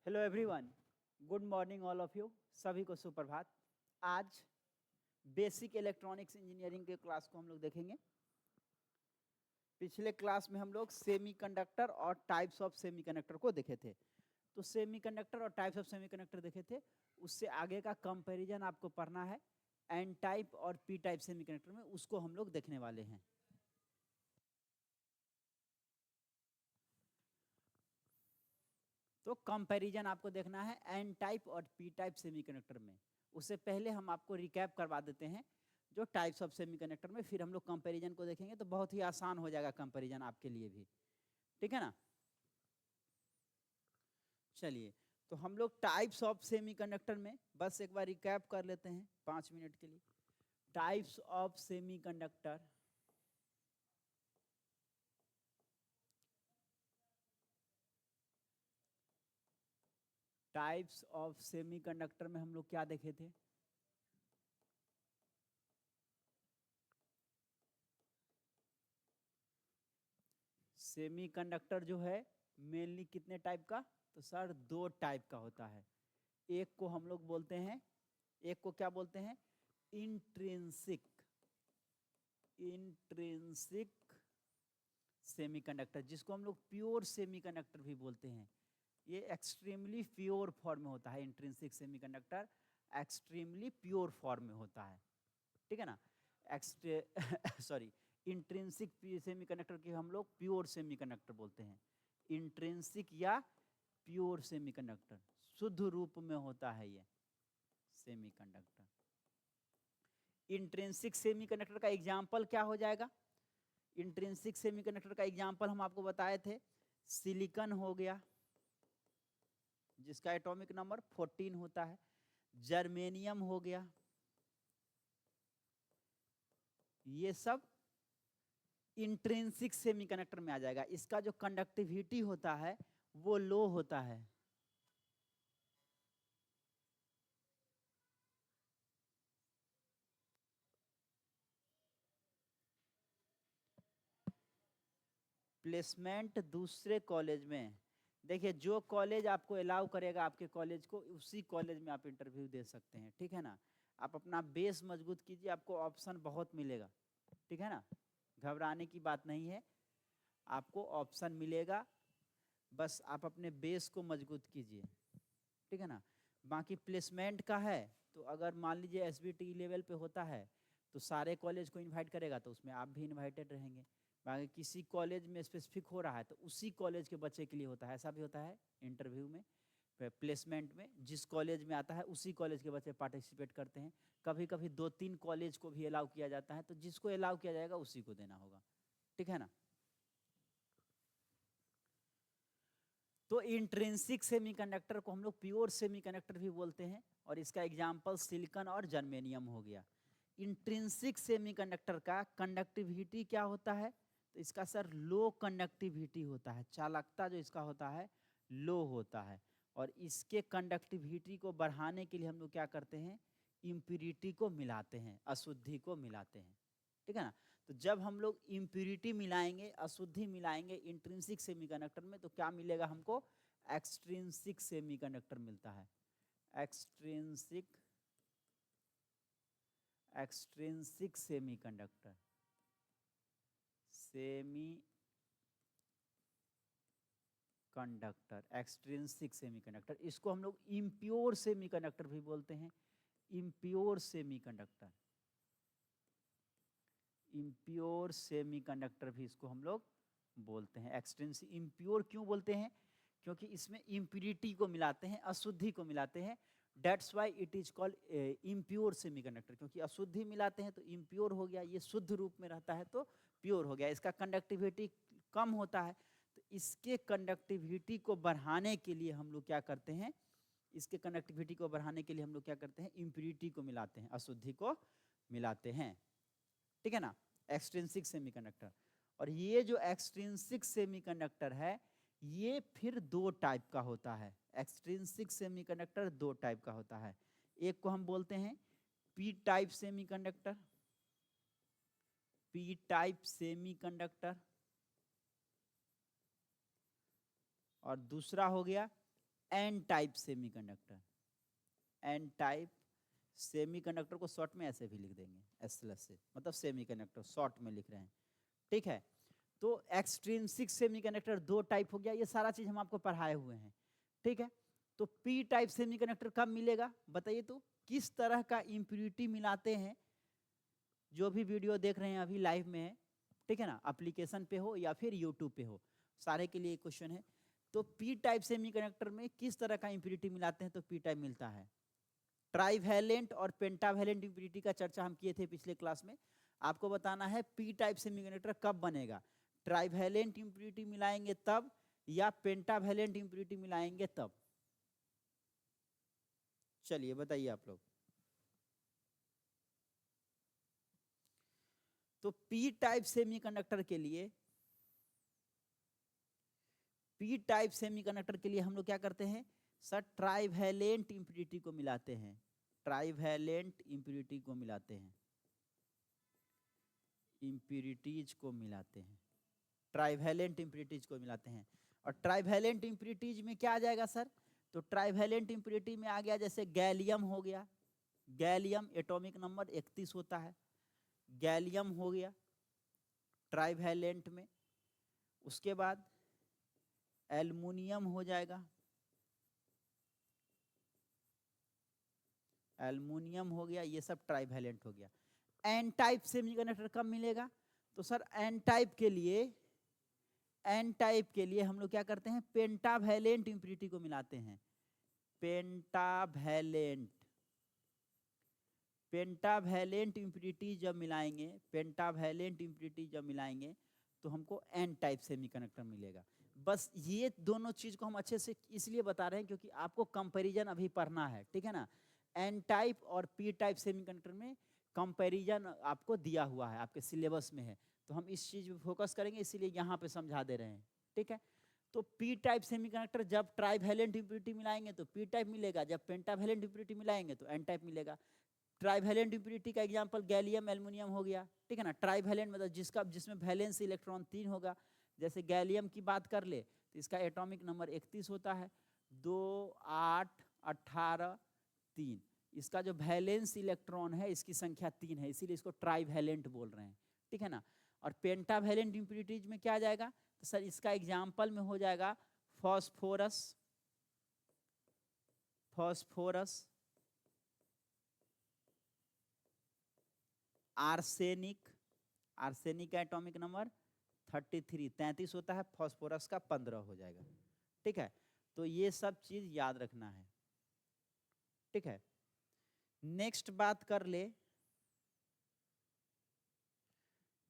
Hello everyone, good morning all of you. सभी को सुप्रभात। आज बेसिक इलेक्ट्रॉनिक्स इंजीनियरिंग के क्लास को हम लोग देखेंगे। पिछले क्लास में हम लोग सेमीकंडक्टर और टाइप्स ऑफ सेमीकंडक्टर को देखे थे। तो सेमीकंडक्टर और टाइप्स ऑफ सेमीकंडक्टर देखे थे, उससे आगे का कंपैरिजन आपको पढ़ना है एन टाइप और पी टाइप सेमीकंडक्टर में, उसको हम लोग देखने वाले हैं। तो कंपैरिजन आपको देखना है एन टाइप और पी टाइप सेमीकंडक्टर में। उससे पहले हम आपको रिकैप करवा देते हैं जो टाइप्स ऑफ सेमीकंडक्टर में, फिर हम लोग कंपैरिजन को देखेंगे तो बहुत ही आसान हो जाएगा कंपैरिजन आपके लिए भी, ठीक है ना। चलिए, तो हम लोग टाइप्स ऑफ सेमीकंडक्टर में बस एक बार रिकैप कर लेते हैं 5 मिनट के लिए। Types of semiconductor, types of semiconductor में हम लोग क्या देखे थे? सेमीकंडक्टर जो है मेनली कितने टाइप का? तो सर 2 टाइप का होता है। एक को हम लोग बोलते हैं, एक को क्या बोलते हैं? इंट्रिंसिक सेमीकंडक्टर, जिसको हम लोग प्योर सेमीकंडक्टर भी बोलते हैं। ये एक्सट्रीमली प्योर फॉर्म में होता है। Intrinsic semiconductor extremely pure form में होता है, ठीक है ना। सॉरी, इंट्रिंसिक सेमीकंडक्टर के हम लोग प्योर सेमीकंडक्टर बोलते हैं। इंट्रिंसिक या प्योर सेमीकंडक्टर, शुद्ध रूप में होता है ये सेमीकंडक्टर। इंट्रिंसिक सेमीकंडक्टर का एग्जांपल क्या हो जाएगा? इंट्रिंसिक सेमीकंडक्टर का एग्जांपल हम आपको बताए थे, सिलिकॉन हो गया जिसका एटॉमिक नंबर 14 होता है, जर्मेनियम हो गया, ये सब इंट्रिंसिक सेमीकंडक्टर में आ जाएगा। इसका जो कंडक्टिविटी होता है वो लो होता है। प्लेसमेंट दूसरे कॉलेज में, देखिए जो कॉलेज आपको अलाउ करेगा आपके कॉलेज को, उसी कॉलेज में आप इंटरव्यू दे सकते हैं, ठीक है ना। आप अपना बेस मजबूत कीजिए, आपको ऑप्शन बहुत मिलेगा, ठीक है ना। घबराने की बात नहीं है, आपको ऑप्शन मिलेगा, बस आप अपने बेस को मजबूत कीजिए, ठीक है ना। बाकी प्लेसमेंट का है तो अगर मान लीजिए SBT लेवल पे होता है तो सारे कॉलेज को इनवाइट करेगा, तो उसमें आप भी इनवाइटेड रहेंगे। बाकी किसी कॉलेज में स्पेसिफिक हो रहा है तो उसी कॉलेज के बच्चे के लिए होता है, ऐसा भी होता है इंटरव्यू में। प्लेसमेंट में जिस कॉलेज में आता है उसी कॉलेज के बच्चे पार्टिसिपेट करते हैं। कभी कभी 2-3 कॉलेज को भी अलाउ किया जाता है, तो जिसको अलाउ किया जाएगा उसी को देना होगा, ठीक है ना। तो इंट्रिंसिक सेमीकंडक्टर को हम लोग प्योर सेमीकंडक्टर भी बोलते हैं, और इसका एग्जांपल सिलिकॉन और जर्मेनियम हो गया। इंट्रिंसिक सेमीकंडक्टर का कंडक्टिविटी क्या होता है? तो इसका सर लो कंडक्टिविटी होता है, चालकता जो इसका होता है लो होता है। और इसके कंडक्टिविटी को बढ़ाने के लिए हम लोग क्या करते हैं? इम्प्यूरिटी को मिलाते हैं, अशुद्धि को मिलाते हैं, ठीक है ना। तो जब हम लोग इम्प्यूरिटी मिलाएंगे, अशुद्धि मिलाएंगे इंट्रिंसिक सेमीकंडक्टर में, तो क्या मिलेगा हमको? एक्सट्रिंसिक सेमीकंडक्टर मिलता है। एक्सट्रिंसिक सेमीकंडक्टर, एक्सट्रिंसिक सेमीकंडक्टर, इसको हम लोग इम्प्योर सेमीकंडक्टर भी बोलते हैं। इम्प्योर सेमीकंडक्टर भी इसको हम लोग बोलते हैं। एक्सट्रिंसिक इम्प्योर क्यों बोलते हैं? क्योंकि इसमें इम्प्यूरिटी को मिलाते हैं, अशुद्धि को मिलाते हैं। That's why it is called impure semiconductor, क्योंकि अशुद्धि मिलाते हैं तो इम्प्योर हो गया, ये शुद्ध रूप में रहता है तो प्योर हो गया। इसका कंडक्टिविटी कम होता है, तो इसके कंडक्टिविटी को बढ़ाने के लिए हम लोग क्या करते हैं? इसके कंडक्टिविटी को बढ़ाने के लिए हम लोग क्या करते हैं? इम्प्यूरिटी को मिलाते हैं, अशुद्धि को मिलाते हैं, ठीक है ना। एक्सट्रिंसिक सेमीकंडक्टर, और ये जो एक्सट्रिंसिक सेमीकंडक्टर है ये फिर 2 टाइप का होता है। एक्सट्रिंसिक सेमीकंडक्टर 2 टाइप का होता है। एक को हम बोलते हैं P type semiconductor, P type semiconductor, और दूसरा हो गया N type semiconductor. N type semiconductor को शॉर्ट में ऐसे भी लिख देंगे, एसएलएस से, मतलब सेमीकंडक्टर शॉर्ट में लिख रहे हैं, ठीक है। तो एक्सट्रिंसिक सेमीकंडक्टर 2 टाइप हो गया, ये सारा चीज हम आपको पढ़ाए हुए हैं, ठीक है। तो पी टाइप सेमीकंडक्टर कब मिलेगा बताइए, तो किस तरह का इम्प्यूरिटी मिलाते हैं, जो भी वीडियो देख रहे हैं अभी लाइव में है, ठीक है ना, एप्लीकेशन पे हो या फिर यूट्यूब पे हो, सारे के लिए क्वेश्चन है। तो पी टाइप सेमीकंडक्टर में किस तरह का इम्प्यूरिटी मिलाते हैं, तो पी टाइप मिलता है। ट्राइवैलेंट और पेंटावैलेंट इम्प्यूरिटी का चर्चा हम किए थे पिछले क्लास में। आपको बताना है पी टाइप सेमीकंडक्टर कब बनेगा, ट्राइवैलेंट इम्प्यूरिटी मिलाएंगे तब या पेंटावैलेंट इम्प्यूरिटी मिलाएंगे तब। चलिए बताइए आप लोग। तो पी टाइप सेमीकंडक्टर के लिए, पी टाइप सेमीकंडक्टर के लिए हम लोग क्या करते हैं सर, ट्राइवैलेंट इम्प्यूरिटी को मिलाते हैं, ट्राइवैलेंट इम्प्यूरिटी को मिलाते हैं, इम्प्यूरिटीज को मिलाते हैं, ट्राइवैलेंट इम्प्यूरिटीज को मिलाते हैं। और ट्राइवैलेंट इम्प्यूरिटीज में क्या आ जाएगा सर, तो ट्राइवैलेंट इम्प्यूरिटी में आ गया जैसे गैलियम हो गया, गैलियम एटॉमिक नंबर 31 होता है, गैलियम हो गया ट्राइवैलेंट में। उसके बाद एल्युमिनियम हो जाएगा, एल्युमिनियम हो गया, ये सब ट्राइवैलेंट हो गया। एन टाइप सेमीकंडक्टर कब मिलेगा, तो सर एन टाइप के लिए, एन टाइप के लिए हम लोग क्या करते हैं, पेंटावैलेंट इम्प्यूरिटी को मिलाते हैं, पेंटावैलेंट, पेंटावैलेंट इम्प्यूरिटी जब मिलाएंगे, पेंटावैलेंट इम्प्यूरिटी जब मिलाएंगे तो हमको एन टाइप सेमीकंडक्टर मिलेगा। बस ये दोनों चीज को हम अच्छे से इसलिए बता रहे हैं क्योंकि आपको कंपैरिजन अभी पढ़ना है, ठीक है ना। एन टाइप और पी टाइप सेमीकंडक्टर में कंपैरिजन आपको दिया हुआ है, आपके सिलेबस में है, तो हम इस चीज पे फोकस करेंगे, इसीलिए यहाँ पे समझा दे रहे हैं, ठीक है। तो पी टाइप सेमीकंडक्टर जब ट्राइवैलेंट इम्प्यूरिटी मिलाएंगे तो पी टाइप मिलेगा, जब पेंटावैलेंट इम्प्यूरिटी मिलाएंगे तो एन टाइप मिलेगा। ट्राइवैलेंट इम्प्यूरिटी का एग्जांपल गैलियम एल्युमिनियम हो गया, ठीक है ना। ट्राइवैलेंट मतलब जिसका जिसमें वैलेंस इलेक्ट्रॉन 3 होगा, जैसे गैलियम की बात कर ले तो इसका एटॉमिक नंबर 31 होता है, 2 8 18 3, इसका जो वैलेंस इलेक्ट्रॉन है इसकी संख्या 3 है, इसीलिए इसको ट्राइवैलेंट बोल रहे हैं, ठीक है ना। और पेंटावैलेंट इम्प्यूरिटीज में क्या आ जाएगा, तो सर इसका एग्जाम्पल में हो जाएगा फॉस्फोरस, फॉस्फोरस, आर्सेनिक, आर्सेनिक का एटॉमिक नंबर 33 होता है, फॉस्फोरस का 15 हो जाएगा, ठीक है। तो ये सब चीज याद रखना है, ठीक है। नेक्स्ट बात कर ले,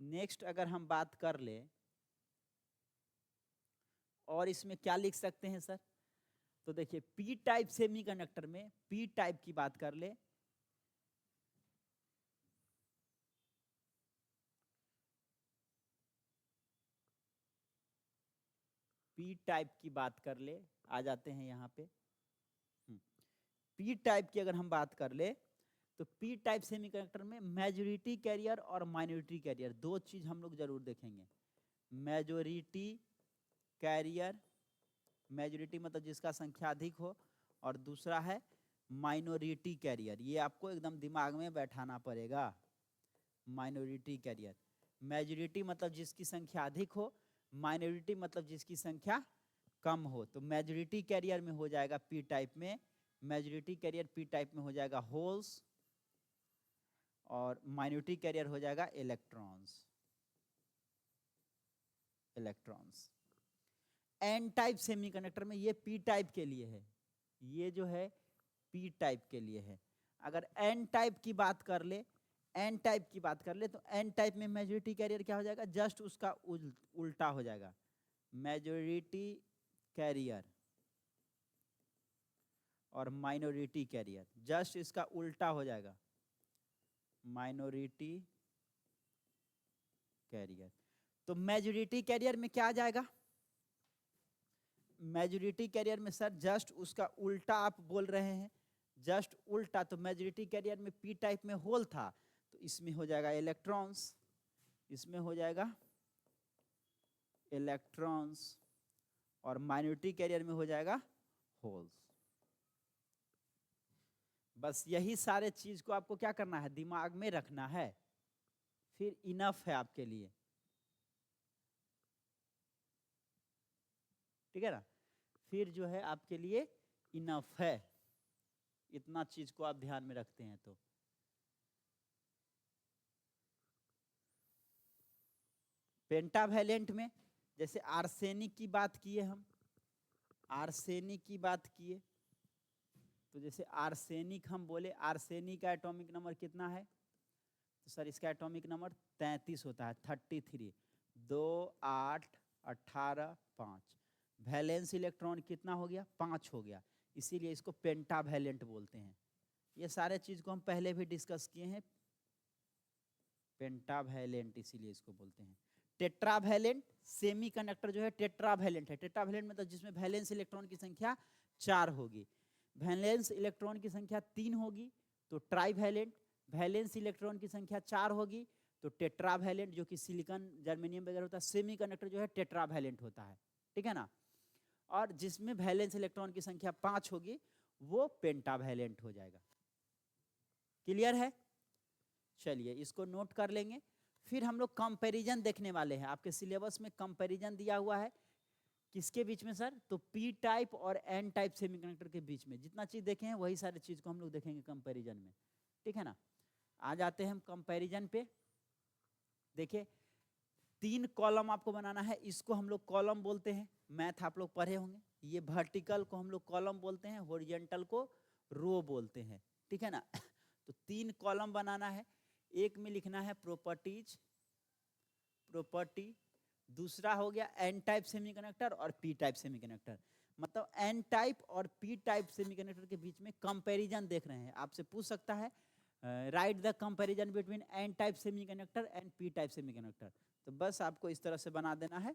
नेक्स्ट अगर हम बात कर ले और इसमें क्या लिख सकते हैं सर, तो देखिए पी टाइप सेमीकंडक्टर में पी टाइप की बात कर ले, पी टाइप की बात कर ले, आ जाते हैं यहाँ पे। पी टाइप की अगर हम बात कर ले तो पी टाइप सेमीकंडक्टर में मेजॉरिटी कैरियर और माइनॉरिटी कैरियर दो चीज हम लोग जरूर देखेंगे। मेजॉरिटी कैरियर, मेजॉरिटी मतलब जिसका संख्या अधिक हो, और दूसरा है माइनॉरिटी कैरियर, ये आपको एकदम दिमाग में बैठाना पड़ेगा। माइनॉरिटी कैरियर, मेजॉरिटी मतलब जिसकी संख्या अधिक हो, माइनॉरिटी मतलब जिसकी संख्या कम हो। तो मेजॉरिटी कैरियर में हो जाएगा पी टाइप में, मेजॉरिटी कैरियर पी टाइप में हो जाएगा होल्स, और माइनॉरिटी कैरियर हो जाएगा electrons, electrons. N type semiconductor में ये पी टाइप के लिए है, ये जो है पी टाइप के लिए है। अगर एन टाइप की बात कर ले, एन टाइप की बात कर ले तो एन टाइप में मेजॉरिटी कैरियर क्या हो जाएगा, जस्ट उसका उल्टा हो जाएगा, मेजॉरिटी कैरियर और माइनॉरिटी कैरियर, जस्ट इसका उल्टा हो जाएगा, माइनॉरिटी कैरियर। तो मेजॉरिटी कैरियर में क्या आ जाएगा, मेजॉरिटी कैरियर में सर जस्ट उसका उल्टा आप बोल रहे हैं, जस्ट उल्टा। तो मेजॉरिटी कैरियर में पी टाइप में होल था तो इसमें हो जाएगा इलेक्ट्रॉन्स, इसमें हो जाएगा इलेक्ट्रॉन्स, और माइनॉरिटी कैरियर में हो जाएगा होल्स। बस यही सारे चीज को आपको क्या करना है, दिमाग में रखना है, फिर इनफ है आपके लिए, ठीक है ना, फिर जो है आपके लिए इनफ है, इतना चीज को आप ध्यान में रखते हैं तो। पेंटावैलेंट में जैसे आर्सेनिक की बात किए हम, आर्सेनिक की बात किए, तो जैसे आर्सेनिक हम बोले, आर्सेनिक का एटॉमिक नंबर कितना है, तो सर इसका एटॉमिक नंबर 33 होता है, 33, 2 8 18 5। वैलेंस इलेक्ट्रॉन कितना हो गया, 5 हो गया, इसीलिए इसको पेंटावैलेंट बोलते हैं। ये सारे चीज को हम पहले भी डिस्कस किए हैं, पेंटावैलेंट इसीलिए इसको बोलते हैं। टेट्रावैलेंट सेमीकंडक्टर जो है टेट्रावैलेंट है, टेट्रावैलेंट मतलब जिसमें वैलेंस इलेक्ट्रॉन की संख्या 4 होगी, वैलेंस इलेक्ट्रॉन की संख्या 3 होगी तो ट्राइवैलेंट, वैलेंस इलेक्ट्रॉन की संख्या 4 होगी तो टेट्रावैलेंट, जो कि सिलिकॉन जर्मेनियम वगैरह होता है, सेमीकंडक्टर जो है टेट्रावैलेंट होता है, ठीक है ना। और जिसमें वैलेंस इलेक्ट्रॉन की संख्या 5 होगी वो पेंटावैलेंट हो जाएगा। क्लियर है, चलिए इसको नोट कर लेंगे। फिर हम लोग कंपैरिजन देखने वाले हैं, आपके सिलेबस में कंपैरिजन दिया हुआ है, किसके बीच में सर, तो पी टाइप और एन टाइप सेमीकंडक्टर के बीच में, जितना चीज देखे हैं वही सारी चीज को हम लोग देखेंगे कंपैरिजन में, ठीक है ना। आ जाते हैं हम कंपैरिजन पे। देखिए 3 कॉलम आपको बनाना है, इसको हम लोग कॉलम बोलते हैं, मैथ आप लोग पढ़े होंगे। ये वर्टिकल को हम लोग कॉलम बोलते हैं, हॉरिजॉन्टल को रो बोलते हैं, ठीक है ना। तो 3 कॉलम बनाना है, एक में लिखना है प्रॉपर्टीज, प्रॉपर्टी, दूसरा हो गया एन टाइप सेमीकंडक्टर और पी टाइप सेमीकंडक्टर। मतलब एन टाइप और पी टाइप सेमीकंडक्टर के बीच में कंपैरिजन देख रहे हैं, आपसे पूछ सकता है write the comparison between N type semiconductor and P type semiconductor. तो बस आपको इस तरह से बना देना है,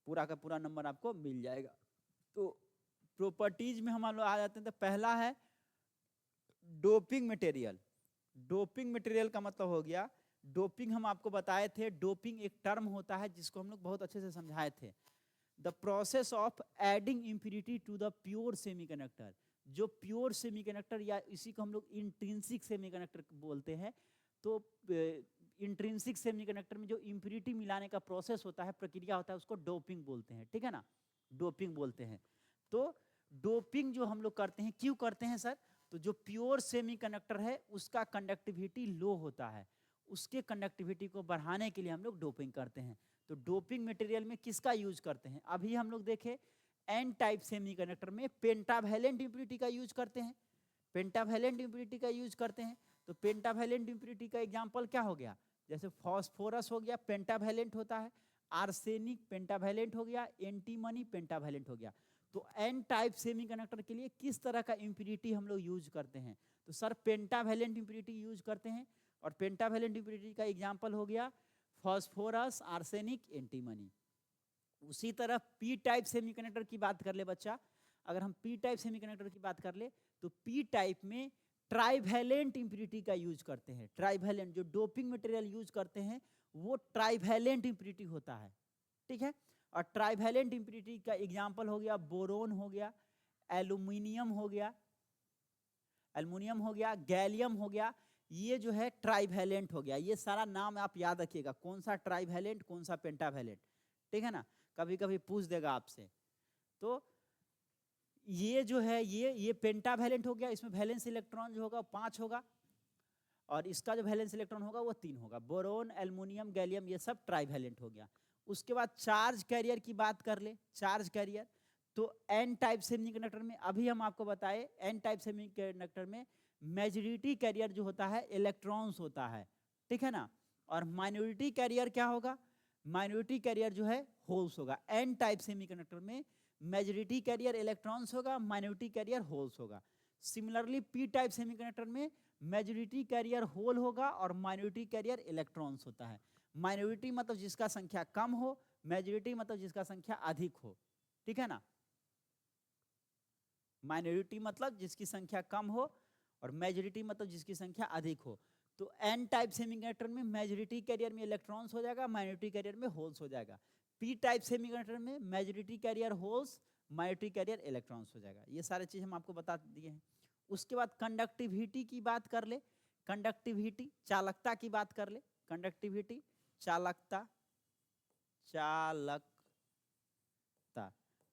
पूरा का पूरा नंबर आपको मिल जाएगा। तो प्रॉपर्टीज में हम लोग आ जाते हैं, तो पहला है डोपिंग मटेरियल। डोपिंग मटेरियल का मतलब हो गया, डोपिंग हम आपको बताए थे, डोपिंग एक टर्म होता है जिसको हम लोग बहुत अच्छे से समझाए थे, the process of adding impurity to the pure semiconductor. जो प्योर सेमीकंडक्टर या इसी को हम लोग इंट्रिंसिक सेमीकंडक्टर बोलते हैं, तो इंट्रिंसिक सेमीकंडक्टर में जो इम्प्योरिटी मिलाने का प्रोसेस होता है, प्रक्रिया होता है, उसको डोपिंग बोलते हैं, ठीक है ना, डोपिंग बोलते हैं। तो डोपिंग जो हम लोग करते हैं, क्यों करते हैं सर, तो जो प्योर सेमीकंडक्टर है उसका कंडक्टिविटी लो होता है, उसके कंडक्टिविटी को बढ़ाने के लिए हम लोग डोपिंग करते हैं। तो डोपिंग मटेरियल में किसका यूज करते हैं, अभी हम लोग देखे एन टाइप सेमीकंडक्टर में पेंटावैलेंट इम्प्योरिटी का यूज करते हैं, पेंटावैलेंट इम्प्योरिटी का यूज करते हैं। तो पेंटावैलेंट इम्प्योरिटी का एग्जांपल क्या हो गया, जैसे फास्फोरस हो गया पेंटावैलेंट होता है, आर्सेनिक पेंटावैलेंट हो गया, एंटीमनी पेंटावैलेंट हो गया। तो एन टाइप सेमीकंडक्टर के लिए किस तरह का इम्प्योरिटी हम लोग यूज करते हैं, तो सर पेंटावैलेंट इम्प्योरिटी यूज करते हैं। और पेंटावैलेंट इम्प्योरिटी का एग्जांपल हो गया फास्फोरस, आर्सेनिक, एंटीमनी। उसी तरह पी टाइप सेमीकंडक्टर की बात कर ले बच्चा, अगर हम पी टाइप सेमीकंडक्टर की बात कर ले, तो पी टाइप में ट्राइवैलेंट इम्प्योरिटी का यूज करते हैं। ट्राइवैलेंट जो डोपिंग मटेरियल यूज करते हैं वो ट्राइवैलेंट इम्प्योरिटी होता है, ठीक है। और ट्राइवैलेंट इम्प्योरिटी का एग्जांपल हो गया बोरोन हो गया, एल्यूमिनियम हो गया, एल्युमिनियम हो गया, गैलियम हो गया, ये जो है ट्राइवैलेंट हो गया। ये सारा नाम आप याद रखिएगा, कौन सा ट्राइवैलेंट कौन सा पेंटावैलेंट, ठीक है ना, कभी कभी पूछ देगा आपसे। तो ये जो है ये पेंटावैलेंट हो गया, इसमें वैलेंस इलेक्ट्रॉन जो होगा 5 होगा और इसका जो वैलेंस इलेक्ट्रॉन होगा वो 3 होगा। बोरोन, एल्युमिनियम, गैलियम ये सब ट्राइवैलेंट हो गया। उसके बाद चार्ज कैरियर की बात कर ले, चार्ज कैरियर, तो एन टाइप सेमीकंडक्टर में अभी हम आपको बताए, एन टाइप सेमीकंडक्टर में मेजॉरिटी कैरियर जो होता है इलेक्ट्रॉन्स होता है, ठीक है ना। और माइनॉरिटी कैरियर क्या होगा, माइनॉरिटी कैरियर जो है होल्स होगा। एन टाइप सेमीकंडक्टर में मेजॉरिटी कैरियर इलेक्ट्रॉन्स होगा, माइनॉरिटी कैरियर होल्स होगा। सिमिलरली पी टाइप सेमीकंडक्टर में मेजॉरिटी कैरियर होल होगा और माइनॉरिटी कैरियर इलेक्ट्रॉन्स होता है। माइनॉरिटी मतलब जिसका संख्या कम हो, मेजॉरिटी मतलब जिसका संख्या अधिक हो, ठीक है ना। माइनॉरिटी मतलब जिसकी संख्या कम हो और मेजॉरिटी मतलब जिसकी संख्या अधिक हो। तो एन टाइप सेमीकंडक्टर में मेजॉरिटी कैरियर में इलेक्ट्रॉन्स हो जाएगा, माइनॉरिटी कैरियर में होल्स हो जाएगा। पी टाइप सेमीकंडक्टर में majority carrier holes, minority carrier electrons हो जाएगा। ये सारे चीज हम आपको बता दिए हैं। उसके बाद कंडक्टिविटी की बात कर ले, कंडक्टिविटी चालकता की बात कर ले, कंडक्टिविटी चालकता, चालकता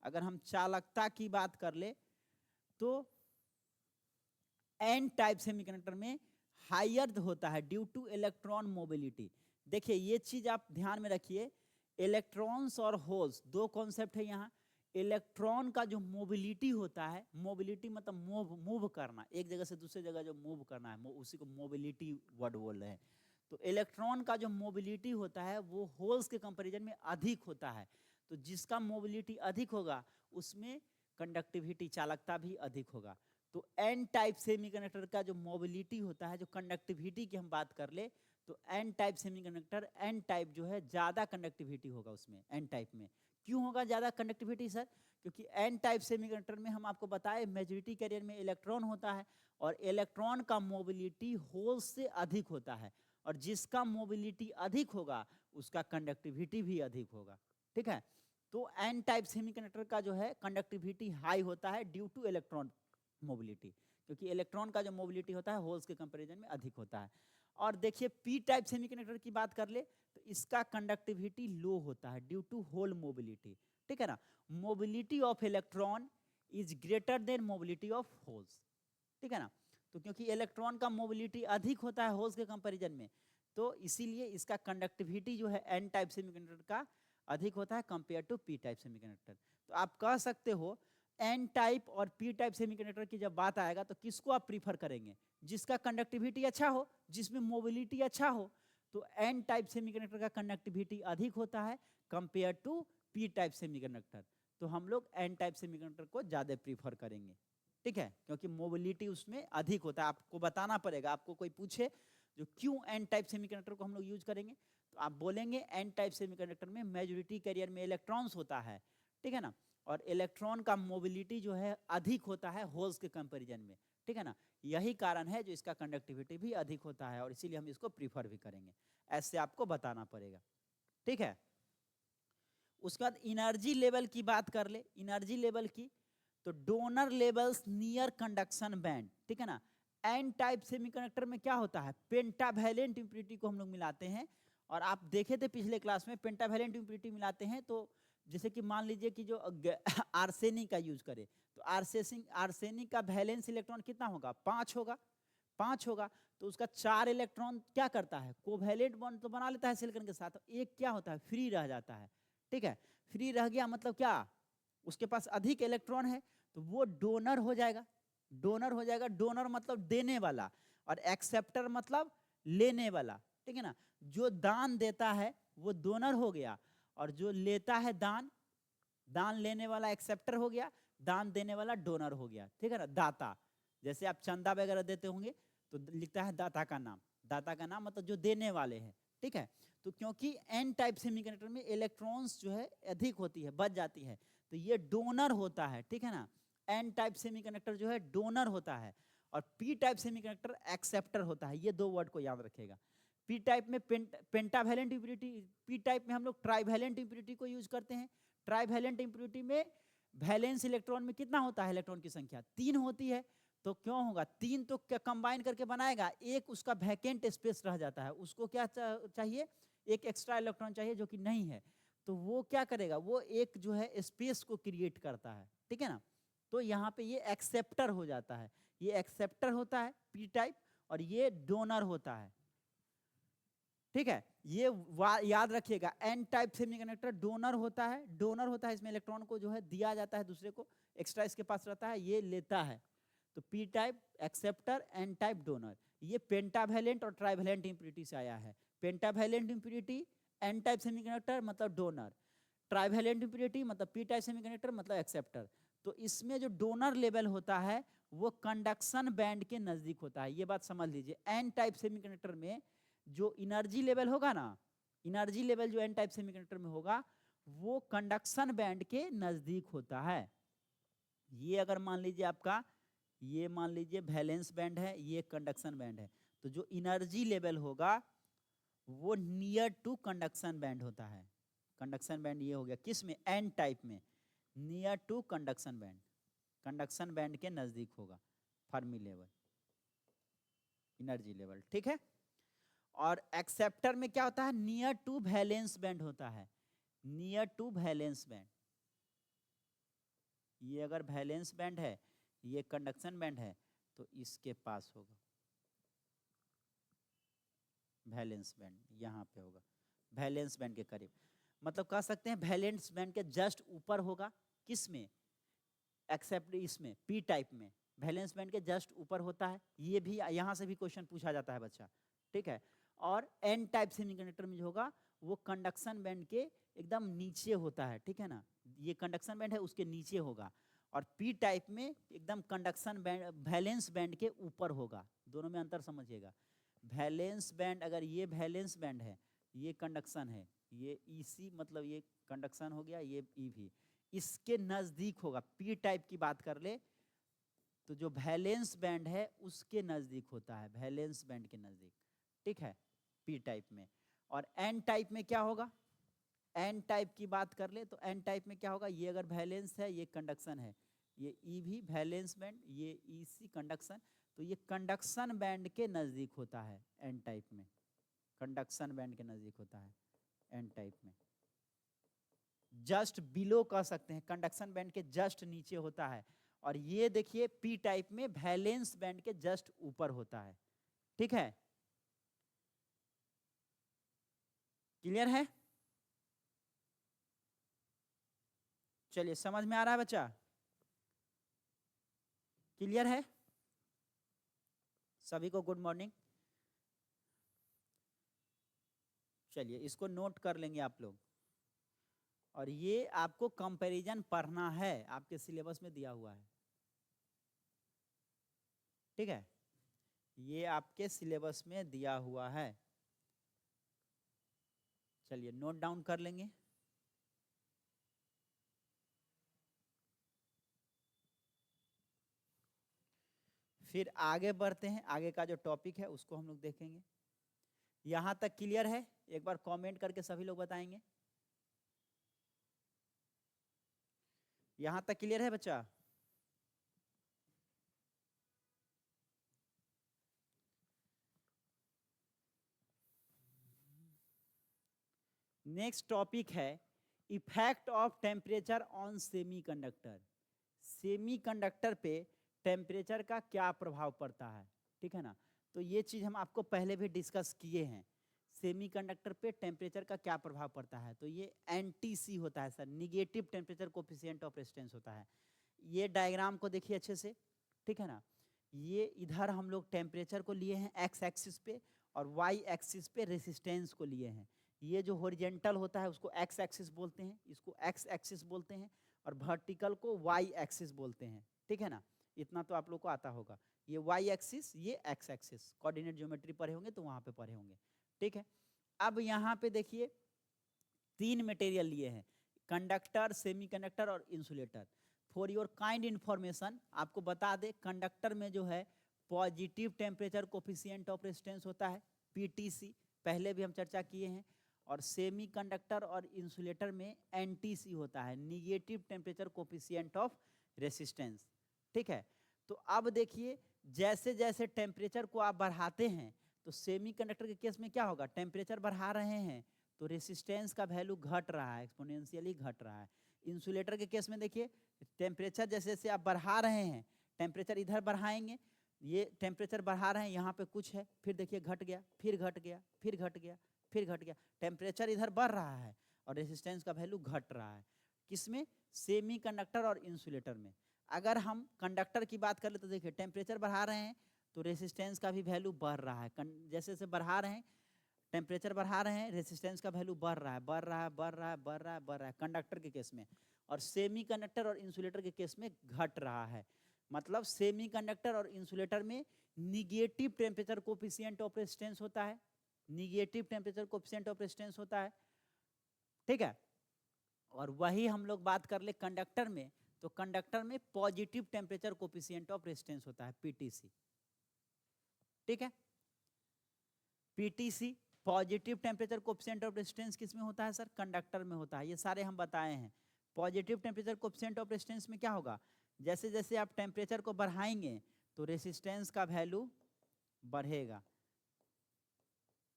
अगर हम चालकता की बात कर ले तो एन टाइप सेमीकंडक्टर में हायर होता है ड्यू टू इलेक्ट्रॉन मोबिलिटी। देखिए ये चीज आप ध्यान में रखिए, इलेक्ट्रॉन्स और होल्स दो कॉन्सेप्ट है यहाँ। इलेक्ट्रॉन का जो मोबिलिटी होता है, मोबिलिटी मतलब मूव करना, एक जगह से दूसरी जगह जो मूव करना है उसी को मोबिलिटी वर्ड बोल रहे हैं। तो इलेक्ट्रॉन का जो मोबिलिटी होता है वो होल्स के कंपैरिजन में अधिक होता है। तो जिसका मोबिलिटी अधिक होगा उसमें कंडक्टिविटी चालकता भी अधिक होगा। तो एन टाइप सेमीकंडक्टर का जो मोबिलिटी होता है, जो कंडक्टिविटी की हम बात कर ले तो N type semiconductor, N type जो है ज्यादा कंडक्टिविटी होगा उसमें, एन टाइप में। क्यों होगा ज्यादा कंडक्टिविटी सर? क्योंकि एन टाइप सेमीकंडक्टर में हम आपको बताए मेजॉरिटी कैरियर में इलेक्ट्रॉन होता है और इलेक्ट्रॉन का मोबिलिटी होल से अधिक होता है, और जिसका मोबिलिटी अधिक होगा उसका कंडक्टिविटी भी अधिक होगा। ठीक है, तो एन टाइप सेमीकंडक्टर का जो है कंडक्टिविटी हाई होता है ड्यू टू इलेक्ट्रॉन मोबिलिटी, क्योंकि इलेक्ट्रॉन का जो मोबिलिटी होता है होल्स के कंपैरिजन में अधिक होता है। और देखिए पी टाइप सेमीकंडक्टर की बात कर ले तो इसका कंडक्टिविटी लो होता है ड्यू टू होल मोबिलिटी। ठीक है ना, mobility of electron is greater than mobility of holes. ठीक है ना, तो क्योंकि इलेक्ट्रॉन का मोबिलिटी अधिक होता है होल्स के कंपैरिजन में, तो इसीलिए इसका कंडक्टिविटी जो है एन टाइप सेमीकंडक्टर का अधिक होता है compare to P type semiconductor. तो आप कह सकते हो एन टाइप और पी टाइप सेमीकंडक्टर की जब बात आएगा तो किसको आप प्रीफर करेंगे? जिसका कंडक्टिविटी अच्छा हो, जिसमें मोबिलिटी अच्छा हो। तो एन टाइप सेमीकंडक्टर का कंडक्टिविटी अधिक होता है compare to P type semiconductor. तो हम लोग एन टाइप सेमीकंडक्टर को ज़्यादा प्रीफर करेंगे। ठीक है, क्योंकि मोबिलिटी उसमें अधिक होता है। आपको बताना पड़ेगा, आपको कोई पूछे जो क्यों एन टाइप सेमीकंडक्टर को हम लोग यूज करेंगे तो आप बोलेंगे एन टाइप सेमीकंडक्टर में मेजॉरिटी कैरियर में इलेक्ट्रॉन्स होता है। ठीक है ना, और इलेक्ट्रॉन का मोबिलिटी जो है अधिक होता है होल्स के कंपैरिजन में। ठीक है ना, यही कारण है जो इसका कंडक्टिविटी भी अधिक होता है और इसीलिए हम इसको प्रीफर भी करेंगे। ऐसे आपको बताना पड़ेगा। ठीक है, उसके बाद एनर्जी लेवल की बात कर ले, एनर्जी लेवल की तो donor levels near conduction band. ठीक है ना, एन टाइप सेमीकंडक्टर में क्या होता है, पेंटावैलेंट इंप्योरिटी को हम लोग मिलाते हैं। और आप देखे थे पिछले क्लास में पेंटावैलेंट इंप्योरिटी मिलाते हैं तो जैसे कि मान लीजिए कि जो आर्सेनिक का यूज करे तो आर्सेनिक का वैलेंस इलेक्ट्रॉन कितना होगा, 5 होगा, 5 होगा। तो उसका 4 इलेक्ट्रॉन क्या करता है, कोवैलेंट बॉन्ड तो बना लेता है सिलिकॉन के साथ, एक क्या होता है, फ्री रह जाता है। ठीक है, फ्री रह गया मतलब क्या, उसके पास अधिक इलेक्ट्रॉन है तो वो डोनर हो जाएगा। डोनर हो जाएगा, डोनर मतलब देने वाला और एक्सेप्टर मतलब लेने वाला। ठीक है ना, जो दान देता है वो डोनर हो गया और जो लेता है दान, दान लेने वाला एक्सेप्टर हो गया, दान देने वाला डोनर हो गया। ठीक है ना, दाता, जैसे आप चंदा वगैरह देते होंगे तो लिखता है दाता का नाम, दाता का नाम मतलब जो देने वाले हैं। ठीक है, तो क्योंकि एन टाइप सेमीकंडक्टर में इलेक्ट्रॉन्स जो है अधिक होती है, बच जाती है, तो ये डोनर होता है। ठीक है ना, एन टाइप सेमीकंडक्टर जो है डोनर होता है और पी टाइप सेमीकंडक्टर एक्सेप्टर होता है। ये दो वर्ड को याद रखेगा। पी टाइप में पेंटावैलेंट इंप्योरिटी, पी टाइप में हम लोग ट्राइवैलेंट इंप्योरिटी को यूज करते हैं। ट्राइवैलेंट इंप्योरिटी में वैलेंस इलेक्ट्रॉन में कितना होता है, इलेक्ट्रॉन की संख्या 3 होती है। तो क्यों होगा, 3 तो क्या कंबाइन करके बनाएगा, एक उसका वैकेंट स्पेस रह जाता है, उसको क्या चाहिए, एक एक्स्ट्रा इलेक्ट्रॉन चाहिए जो कि नहीं है। तो वो क्या करेगा, वो एक जो है स्पेस को क्रिएट करता है। ठीक है ना, तो यहाँ पे ये एक्सेप्टर हो जाता है, ये एक्सेप्टर होता है पी टाइप और ये डोनर होता है। ठीक है, ये याद रखिएगा, एन टाइप सेमीकंडक्टर डोनर होता है, डोनर होता है, इसमें इलेक्ट्रॉन को जो है दिया जाता है दूसरे को, एक्स्ट्रा इसके पास रहता है, ये लेता है। तो P type acceptor, N type donor. ये पेंटावैलेंट और ट्राइवैलेंट इंप्योरिटी से आया है। Pentavalent impurity N type semiconductor मतलब डोनर, ट्राइवैलेंट इंप्योरिटी मतलब पी टाइप सेमीकंडक्टर मतलब एक्सेप्टर। तो इसमें जो डोनर लेवल होता है वो कंडक्शन बैंड के नजदीक होता है, ये बात समझ लीजिए। एन टाइप सेमीकंडक्टर में जो एनर्जी लेवल होगा ना, एनर्जी लेवल जो एन टाइप सेमीकंडक्टर में होगा वो कंडक्शन बैंड के नजदीक होता है। ये अगर मान लीजिए आपका, ये मान लीजिए वैलेंस बैंड है, ये कंडक्शन बैंड है, तो जो एनर्जी लेवल होगा वो नियर टू कंडक्शन बैंड होता है। कंडक्शन बैंड ये हो गया किस में, एन टाइप में, near to conduction band, conduction band के नजदीक होगा फर्मी लेवल, एनर्जी लेवल, ठीक है। और एक्सेप्टर में क्या होता है, नियर टू वैलेंस बैंड होता है, नियर टू वैलेंस बैंड। ये अगर वैलेंस बैंड है, ये कंडक्शन बैंड है, तो इसके पास होगा वैलेंस बैंड, यहाँ पे होगा वैलेंस बैंड के करीब। मतलब कह सकते हैं वैलेंस बैंड के जस्ट ऊपर होगा, किस में, एक्सेप्ट इसमें पी टाइप में वैलेंस बैंड के जस्ट ऊपर होता है। ये भी यहाँ से भी क्वेश्चन पूछा जाता है बच्चा, ठीक है। और एन टाइप सेमीकंडक्टर में जो होगा वो कंडक्शन बैंड के एकदम नीचे होता है, ठीक है ना, ये कंडक्शन बैंड है उसके नीचे होगा। और पी टाइप में एकदम कंडक्शन बैंड वैलेंस बैंड के ऊपर होगा। दोनों में अंतर समझिएगा, वैलेंस बैंड अगर ये वैलेंस बैंड है, ये कंडक्शन है, ये ईसी मतलब ये कंडक्शन हो गया, ये ई भी इसके नजदीक होगा। पी टाइप की बात कर ले तो जो वैलेंस बैंड है उसके नजदीक होता है, वैलेंस बैंड के नजदीक, ठीक है, पी टाइप में। और एन टाइप में क्या होगा, एन टाइप की बात कर ले तो एन टाइप में क्या होगा, ये अगर वैलेंस है ये कंडक्शन है, ये ई भी वैलेंस बैंड, ये ई सी कंडक्शन, तो ये कंडक्शन बैंड के नजदीक होता है एन टाइप में, कंडक्शन बैंड के नजदीक होता है एन टाइप में। जस्ट बिलो कह सकते हैं, कंडक्शन बैंड के जस्ट नीचे होता है। और ये देखिए पी टाइप में वैलेंस बैंड के जस्ट ऊपर होता है, ठीक है, क्लियर है। चलिए समझ में आ रहा है बच्चा, क्लियर है सभी को, गुड मॉर्निंग। चलिए इसको नोट कर लेंगे आप लोग। और ये आपको कंपैरिजन पढ़ना है, आपके सिलेबस में दिया हुआ है, ठीक है, ये आपके सिलेबस में दिया हुआ है। चलिए नोट डाउन कर लेंगे। फिर आगे बढ़ते हैं, आगे का जो टॉपिक है उसको हम लोग देखेंगे। यहां तक क्लियर है, एक बार कमेंट करके सभी लोग बताएंगे। यहां तक क्लियर है बच्चा, नेक्स्ट टॉपिक है effect of temperature on semiconductor. Semiconductor पे टेम्परेचर का क्या प्रभाव पड़ता है, ठीक है ना। तो ये चीज हम आपको पहले भी डिस्कस किए हैं, सेमीकंडक्टर पे टेम्परेचर का क्या प्रभाव पड़ता है। तो ये एनटीसी होता है sir, negative temperature coefficient of resistance होता है। ये डायग्राम को देखिए अच्छे से, ठीक है ना। ये इधर हम लोग टेम्परेचर को लिए हैं एक्स एक्सिस पे, और वाई एक्सिस पे रेसिस्टेंस को लिए हैं। ये जो हॉरिजेंटल होता है उसको एक्स एक्सिस बोलते हैं, इसको एक्स एक्सिस बोलते हैं, और वर्टिकल को वाई एक्सिस बोलते हैं, ठीक है ना। इतना तो आप लोग को आता होगा, ये वाई एक्सिस ये एक्स एक्सिस, कोऑर्डिनेट ज्योमेट्री पढ़े होंगे तो वहां पे पढ़े होंगे, ठीक है। अब यहाँ पे देखिए तीन मटेरियल लिए हैं, कंडक्टर, सेमीकंडक्टर और insulator. For your kind information आपको बता दे, कंडक्टर में जो है positive temperature coefficient of resistance होता है पीटीसी, पहले भी हम चर्चा किए हैं। और सेमीकंडक्टर और इंसुलेटर में एनटीसी होता है, negative temperature coefficient of resistance, ठीक है। तो अब देखिए जैसे जैसे टेम्परेचर को आप बढ़ाते हैं, तो सेमीकंडक्टर के केस में क्या होगा, टेम्परेचर बढ़ा रहे हैं तो रेसिस्टेंस का वैल्यू घट रहा है, एक्सपोनेंशियली घट रहा है। इंसुलेटर के केस में देखिए टेम्परेचर जैसे जैसे आप बढ़ा रहे हैं, टेम्परेचर इधर बढ़ाएंगे, ये टेम्परेचर बढ़ा रहे हैं, यहाँ पे कुछ है, फिर देखिए घट गया, फिर घट गया, फिर घट गया, फिर घट गया, टेम्परेचर इधर बढ़ रहा है और रेसिस्टेंस का वैल्यू घट रहा है। किसमें, सेमीकंडक्टर और इंसुलेटर में। अगर हम कंडक्टर की बात करें तो देखिए टेम्परेचर बढ़ा रहे हैं तो रेसिस्टेंस का भी वैल्यू बढ़ रहा है, जैसे जैसे बढ़ा रहे हैं टेम्परेचर बढ़ा रहे हैं, रेसिस्टेंस का वैल्यू बढ़ रहा है, बढ़ रहा है, बढ़ रहा है, बढ़ रहा है, बढ़ रहा है, कंडक्टर के केस में। और सेमीकंडक्टर और इंसुलेटर के केस में घट रहा है। मतलब सेमीकंडक्टर और इंसुलेटर में negative temperature coefficient of resistance होता है, negative temperature coefficient of resistance होता है, ठीक है। और वही हम लोग बात कर ले कंडक्टर में, तो कंडक्टर में positive temperature coefficient of resistance होता है पीटीसी, ठीक है। PTC positive temperature coefficient of resistance किस में होता है सर, कंडक्टर में होता है। ये सारे हम बताए हैं, positive temperature coefficient of resistance में क्या होगा, जैसे जैसे आप टेम्परेचर को बढ़ाएंगे तो रेजिस्टेंस का वैल्यू बढ़ेगा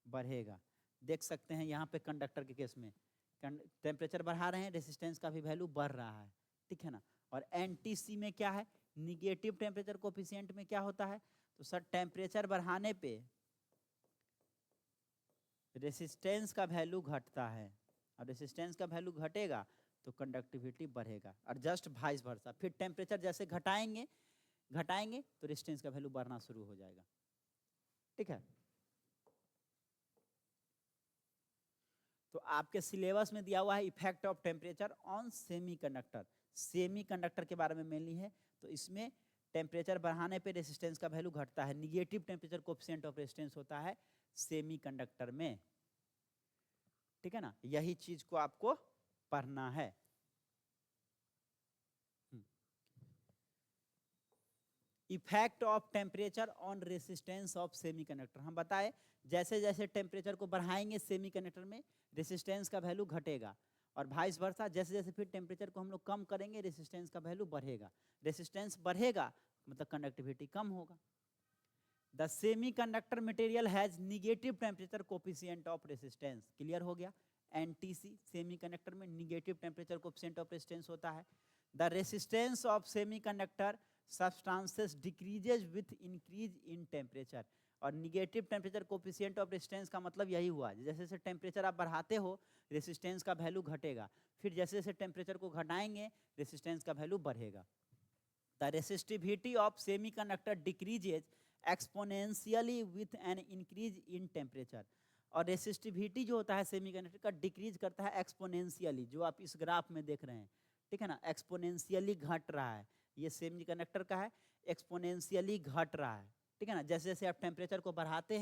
बढ़ेगा। देख सकते हैं यहाँ पे कंडक्टर के केस में टेम्परेचर बढ़ा रहे हैं, रेजिस्टेंस का भी वैल्यू बढ़ रहा है, ठीक है ना। और एनटीसी में क्या है, निगेटिव टेम्परेचर कोएफिशिएंट में क्या होता है, तो सर टेम्परेचर बढ़ाने पे रेजिस्टेंस का वैल्यू घटता है, और रेजिस्टेंस का वैल्यू घटेगा तो कंडक्टिविटी बढ़ेगा, और जस्ट वाइस वर्सा। फिर टेम्परेचर जैसे घटाएंगे तो रेजिस्टेंस का वैल्यू बढ़ना शुरू हो जाएगा, ठीक है। तो आपके सिलेबस में दिया हुआ है effect of temperature on semiconductor, semiconductor के बारे में मेनली है। तो इसमें टेम्परेचर बढ़ाने पे रेजिस्टेंस का वैल्यू घटता है, negative temperature coefficient of resistance होता है सेमीकंडक्टर में, ठीक है ना। यही चीज को आपको पढ़ना है। Effect of temperature on resistance of semiconductor, हम बताए जैसे जैसे टेम्परेचर को बढ़ाएंगे सेमीकंडक्टर में रेसिस्टेंस का वैल्यू घटेगा, और वाइस वर्सा जैसे जैसे फिर टेम्परेचर को हम लोग कम करेंगे रेसिस्टेंस का वैल्यू बढ़ेगा। रेसिस्टेंस बढ़ेगा मतलब कंडक्टिविटी कम होगा। The semiconductor material has negative temperature coefficient of resistance, clear हो गया। एनटीसी सेमीकंडक्टर में negative temperature coefficient of resistance होता है। The resistance of semiconductor substances decreases with increase in temperature, और negative temperature coefficient of resistance का मतलब यही हुआ, जैसे जैसे टेम्परेचर आप बढ़ाते हो रेसिस्टेंस का वैल्यू घटेगा, फिर जैसे जैसे टेम्परेचर को घटाएंगे रेसिस्टेंस का वैल्यू बढ़ेगा। The resistivity of semiconductor decreases exponentially with an increase in temperature, और रेसिस्टिविटी जो होता है सेमीकंडक्टर का डिक्रीज करता है एक्सपोनेंशियली, जो आप इस ग्राफ में देख रहे हैं, ठीक है ना। एक्सपोनेंशियली घट रहा है, ये सेमीकंडक्टर का है, एक्सपोनेंशियली घट रहा है, ठीक है ना। जैसे जैसे आप टेम्परेचर को बढ़ाते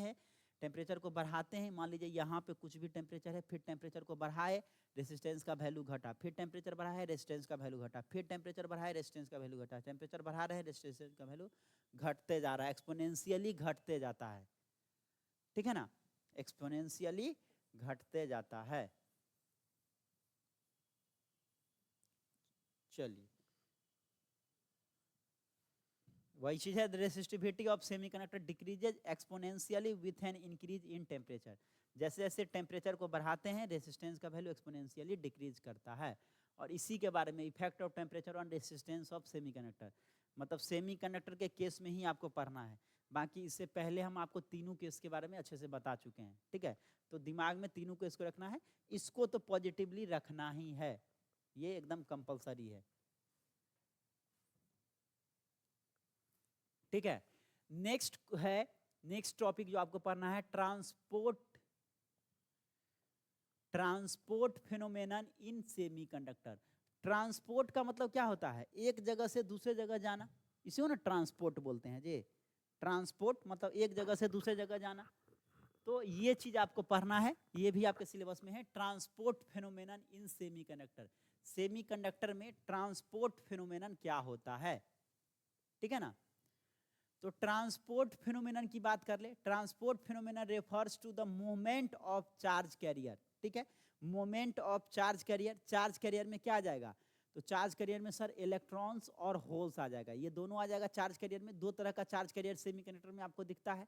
हैं, मान लीजिए यहाँ पे कुछ भी टेम्परेचर है, फिर टेम्परेचर को बढ़ाए रेसिस्टेंस का वैल्यू घटा, फिर टेम्परेचर बढ़ाए रेसिस्टेंस का वैल्यू घटा, फिर टेम्परेचर बढ़ाए रेसिस्टेंस का वैल्यू घटा, टेम्परेचर बढ़ा रहे हैं रेसिस्टेंस का वैल्यू घटते जा रहा है, एक्सपोनेंशियली घटते जाता है, ठीक है ना, एक्सपोनेंशियली घटते जाता है। चलिए वही चीज है, resistivity of semiconductor decreases exponentially with an increase in temperature, जैसे जैसे टेम्परेचर को बढ़ाते हैं रेसिस्टेंस का वैल्यू एक्सपोनेंशियली डिक्रीज करता है। और इसी के बारे में effect of temperature on resistance of semiconductor, मतलब सेमीकंडक्टर के केस में ही आपको पढ़ना है, बाकी इससे पहले हम आपको तीनों केस के बारे में अच्छे से बता चुके हैं, ठीक है। तो दिमाग में तीनों केस को रखना है, इसको तो पॉजिटिवली रखना ही है, ये एकदम कंपलसरी है, ठीक है। नेक्स्ट टॉपिक जो आपको पढ़ना है ट्रांसपोर्ट फिनोमेनन इन सेमीकंडक्टर। ट्रांसपोर्ट का मतलब क्या होता है, एक जगह से दूसरे जगह जाना, इसी को ना ट्रांसपोर्ट बोलते हैं जी। ट्रांसपोर्ट मतलब एक जगह से दूसरे जगह जाना, तो ये चीज आपको पढ़ना है, ये भी आपके सिलेबस में है। ट्रांसपोर्ट फिनोमेनन इन सेमीकंडक्टर, सेमीकंडक्टर में ट्रांसपोर्ट फिनोमेनन क्या होता है, ठीक है ना। तो ट्रांसपोर्ट फिनोमेनन की बात कर ले, transport phenomenon refers to the movement of charge carrier, ठीक है। Movement of charge carrier, charge carrier में क्या आ जाएगा, तो चार्ज कैरियर में सर इलेक्ट्रॉन्स और होल्स आ जाएगा, ये दोनों आ जाएगा चार्ज कैरियर में। दो तरह का चार्ज कैरियर सेमीकंडक्टर में आपको दिखता है,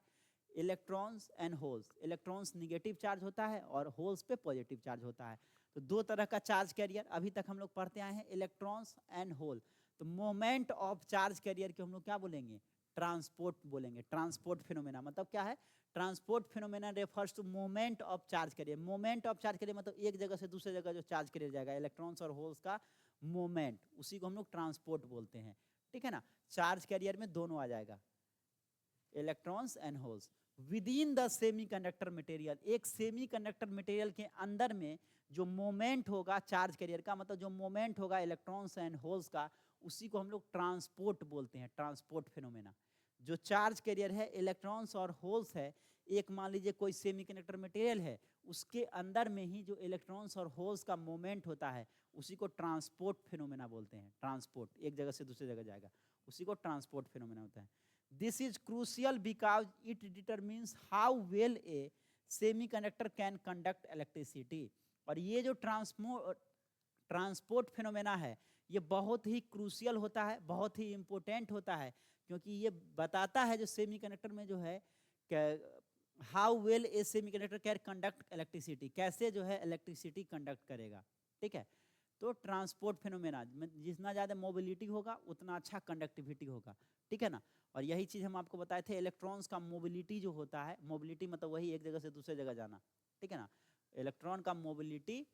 electrons and holes. Electrons negative charge होता है और होल्स पे पॉजिटिव चार्ज होता है, तो दो तरह का चार्ज कैरियर अभी तक हम लोग पढ़ते आए हैं, इलेक्ट्रॉन्स एंड होल। तो मोमेंट ऑफ चार्ज कैरियर के हम लोग क्या बोलेंगे, ट्रांसपोर्ट बोलेंगे। ट्रांसपोर्ट फिनोमेना मतलब क्या है, transport phenomena refers to movement of charge carrier. Movement of charge carrier मतलब एक जगह से दूसरे जगह जो चार्ज कैरियर जाएगा, इलेक्ट्रॉन्स और होल्स का मूवमेंट, उसी को हम लोग ट्रांसपोर्ट बोलते हैं, ठीक है ना। चार्ज कैरियर में दोनों आ जाएगा, electrons and holes. With in the semiconductor material, एक सेमीकंडक्टर मटेरियल के अंदर में जो मोमेंट होगा चार्ज कैरियर का, मतलब जो मोमेंट होगा इलेक्ट्रॉन्स एंड होल्स का, उसी को हम लोग ट्रांसपोर्ट बोलते हैं, ट्रांसपोर्ट फिनोमेना। जो चार्ज कैरियर है, इलेक्ट्रॉन्स और होल्स है, एक मान लीजिए कोई सेमीकंडक्टर मटेरियल है, उसके अंदर में ही जो इलेक्ट्रॉन्स और होल्स का मोमेंट होता है, उसी को ट्रांसपोर्ट फिनोमेना बोलते हैं। ट्रांसपोर्ट, एक जगह से दूसरी जगह जाएगा, उसी को ट्रांसपोर्ट फिनोमेना होता है। This is crucial because it determines how well A semiconductor can conduct electricity. और ये जो ट्रांसपोर्ट फिनोमेना है, ये बहुत ही क्रूशियल होता है, बहुत ही इम्पोर्टेंट होता है, क्योंकि ये बताता है जो सेमीकंडक्टर में जो है how well A semiconductor can conduct electricity, कैसे जो है इलेक्ट्रिसिटी कंडक्ट करेगा। ठीक है, तो ट्रांसपोर्ट फिनोमेना जितना ज़्यादा मोबिलिटी होगा उतना अच्छा कंडक्टिविटी होगा। ठीक है ना, और यही चीज़ हम आपको बताए थे, इलेक्ट्रॉन्स का मोबिलिटी जो होता है, मोबिलिटी मतलब वही एक जगह से दूसरे जगह जाना। ठीक है ना, इलेक्ट्रॉन का मोबिलिटी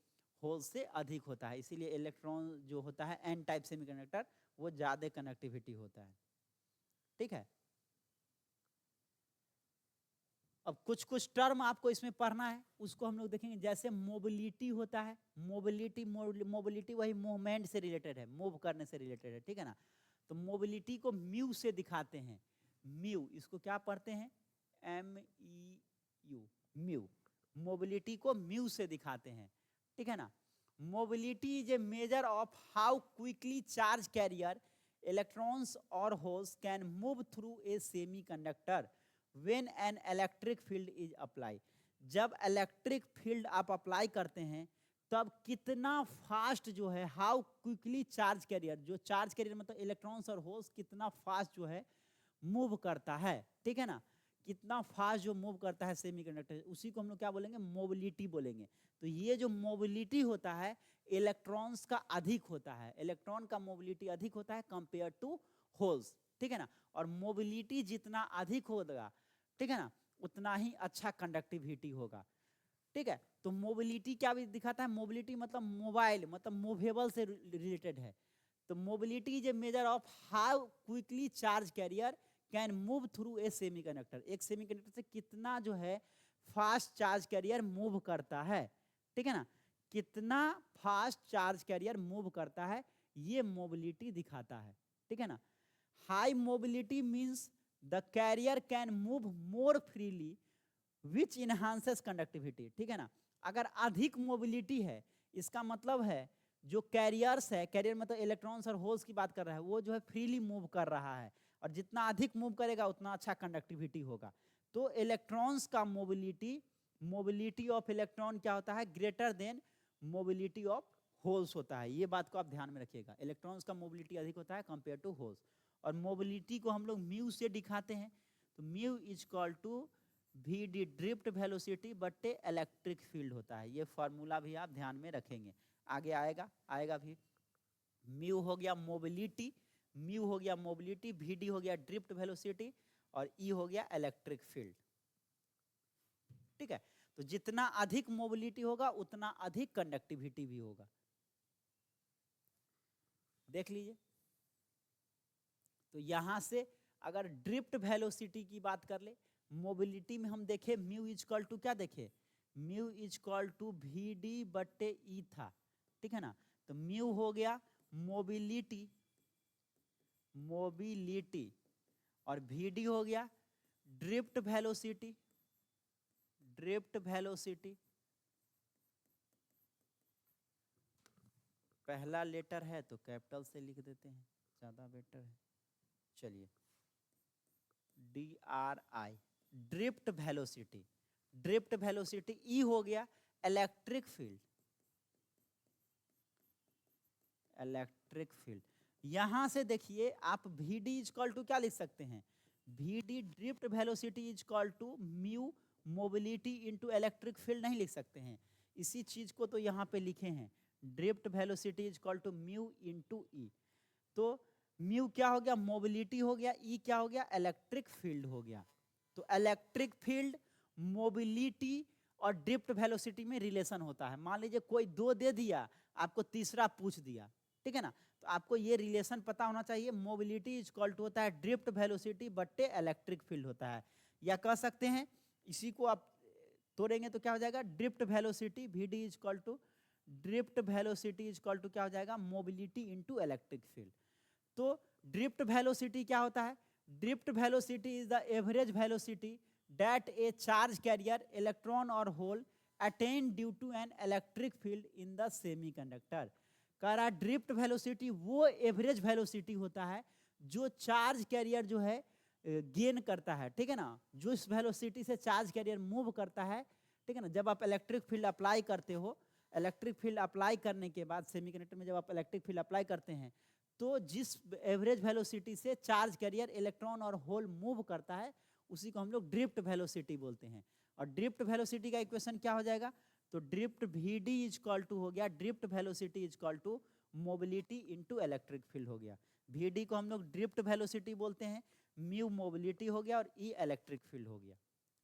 होल से अधिक होता है, इसीलिए इलेक्ट्रॉन जो होता है एन टाइप सेमीकंडक्टर वो ज़्यादा कंडक्टिविटी होता है। ठीक है, अब कुछ कुछ टर्म आपको इसमें पढ़ना है, उसको हम लोग देखेंगे। जैसे मोबिलिटी होता है, मोबिलिटी वही मूवमेंट से रिलेटेड है, मूव करने से रिलेटेड है। ठीक है ना, तो मोबिलिटी को म्यू से दिखाते हैं। म्यू, इसको क्या पढ़ते हैं, MEU, म्यू। मोबिलिटी को म्यू से दिखाते हैं। ठीक है ना, mobility is a measure of how quickly charge carrier electrons और holes can move through a semiconductor when an electric field is apply. जब इलेक्ट्रिक फील्ड आप अप्लाई करते हैं तब कितना फास्ट जो है, हाउ क्विकली चार्ज कैरियर, जो चार्ज कैरियर मतलब इलेक्ट्रॉन्स और होल्स कितना फास्ट जो है मूव करता है। ठीक है ना, कितना फास्ट जो मूव करता है सेमीकंडक्टर, उसी को हम लोग क्या बोलेंगे, मोबिलिटी बोलेंगे। तो ये जो मोबिलिटी होता है इलेक्ट्रॉन्स का अधिक होता है, इलेक्ट्रॉन का मोबिलिटी अधिक होता है कंपेयर टू होल्स। ठीक है ना, और मोबिलिटी जितना अधिक होगा, ठीक है ना, उतना ही अच्छा कंडक्टिविटी होगा। ठीक है, तो मोबिलिटी क्या भी दिखाता है, मोबिलिटी मतलब मोबाइल, मतलब मूवेबल से रिलेटेड है। तो mobility is a measure of how quickly charge career can move through a semiconductor, एक सेमीकंडक्टर से कितना जो है फास्ट चार्ज कैरियर मूव करता है। ठीक है ना, कितना फास्ट चार्ज कैरियर मूव करता है, ये मोबिलिटी दिखाता है। ठीक है ना, high mobility means the carrier can move more freely which enhances conductivity. ठीक है ना, अगर अधिक मोबिलिटी है, इसका मतलब है जो कैरियर्स है, कैरियर मतलब इलेक्ट्रॉन्स और होल्स की बात कर रहा है, वो जो है फ्रीली मूव कर रहा है, और जितना अधिक मूव करेगा उतना अच्छा कंडक्टिविटी होगा। तो इलेक्ट्रॉन्स का मोबिलिटी ऑफ इलेक्ट्रॉन क्या होता है, greater than mobility of holes होता है। ये बात को आप ध्यान में रखिएगा, इलेक्ट्रॉन्स का मोबिलिटी अधिक होता है कंपेयर टू होल्स। और मोबिलिटी को हम लोग म्यू से दिखाते हैं, तो mu is equal to VD drift velocity बट्टे इलेक्ट्रिक फील्ड होता है। ये फॉर्मूला भी आप ध्यान में रखेंगे, आगे आएगा भी। म्यू हो गया मोबिलिटी, VD हो गया ड्रिफ्ट वेलोसिटी, और E हो गया इलेक्ट्रिक फील्ड। ठीक है, तो जितना अधिक मोबिलिटी होगा उतना अधिक कंडक्टिविटी भी होगा। देख लीजिए, तो यहां से अगर ड्रिफ्ट वेलोसिटी की बात कर ले, मोबिलिटी में हम देखे म्यू इज इक्वल टू क्या देखे, mu is equal to VD बट्टे E था। ठीक है ना, तो म्यू हो गया मोबिलिटी, और VD हो गया ड्रिफ्ट वेलोसिटी। पहला लेटर है तो कैपिटल से लिख देते हैं, ज्यादा बेटर है। चलिए, DRI ड्रिफ्ट वेलोसिटी। E हो गया इलेक्ट्रिक फील्ड। यहां से देखिए आप VD इज इक्वल टू क्या लिख सकते हैं, VD drift velocity is equal to mu mobility into electric field नहीं लिख सकते हैं। इसी चीज को तो यहां पे लिखे हैं, drift velocity is equal to mu into E। तो म्यू क्या हो गया, मोबिलिटी हो गया, E क्या हो गया, इलेक्ट्रिक फील्ड हो गया। तो इलेक्ट्रिक फील्ड, मोबिलिटी और ड्रिफ्ट वेलोसिटी में रिलेशन होता है। मान लीजिए कोई दो दे दिया, आपको तीसरा पूछ दिया, ठीक है ना, तो आपको ये रिलेशन पता होना चाहिए, मोबिलिटी इज इक्वल टू होता है ड्रिफ्ट वेलोसिटी बट्टे इलेक्ट्रिक फील्ड होता है। या कह सकते हैं, इसी को आप तोड़ेंगे तो क्या हो जाएगा, drift velocity VD is equal to drift velocity is equal to क्या हो जाएगा, मोबिलिटी इनटू इलेक्ट्रिक फील्ड। तो ड्रिफ्ट वेलोसिटी क्या होता है, drift velocity is the average velocity that a charge carrier electron और hole attain due to an electric field in the semiconductor. कह रहा ड्रिफ्ट वेलोसिटी वो एवरेज वेलोसिटी होता है जो चार्ज कैरियर जो है गेन करता है। ठीक है ना, जो इस वेलोसिटी से चार्ज कैरियर मूव करता है, ठीक है ना, जब आप इलेक्ट्रिक फील्ड अप्लाई करते हो इलेक्ट्रिक फील्ड अप्लाई करने के बाद सेमीकंडक्टर में जब आप इलेक्ट्रिक फील्ड अप्लाई करते हैं तो जिस एवरेज वेलोसिटी से चार्ज कैरियर इलेक्ट्रॉन और होल मूव करता है उसी को हम लोग ड्रिफ्ट वेलोसिटी बोलते हैं। और ड्रिफ्ट वेलोसिटी का इक्वेशन क्या हो जाएगा, तो drift V D is equal to हो गया drift velocity is equal to mobility into electric field हो गया। वी डी को हम लोग ड्रिफ्ट वेलोसिटी बोलते हैं, म्यू मोबिलिटी हो गया और ई इलेक्ट्रिक फील्ड हो गया।